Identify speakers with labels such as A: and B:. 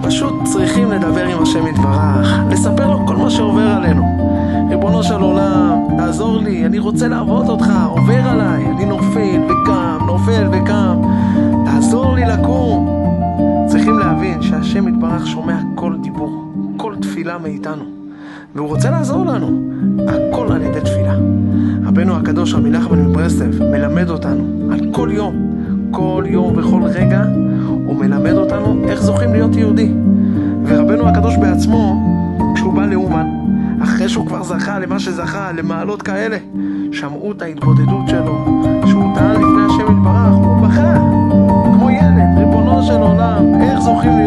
A: פשוט צריכים לדבר עם השם יתברך, לספר לו כל מה שעובר עלינו. ריבונו של עולם, תעזור לי, אני רוצה לעבוד אותך, עובר עליי, אני נופל וקם, נופל וקם, תעזור לי לקום. צריכים להבין שהשם יתברך שומע כל דיבור, כל תפילה מאיתנו, והוא רוצה לעזור לנו, הכל על ידי תפילה. רבנו הקדוש רבי נחמן מברסלב מלמד אותנו על כל יום וכל רגע הוא מלמד אותנו איך זוכים להיות יהודי. ורבנו הקדוש בעצמו, כשהוא בא לאומן, אחרי שהוא כבר זכה למה שזכה, למעלות כאלה, שמעו את ההתבודדות שלו, שהוא טען לפני השם יתברך, הוא בכה כמו ילד, ריבונו של עולם, איך זוכים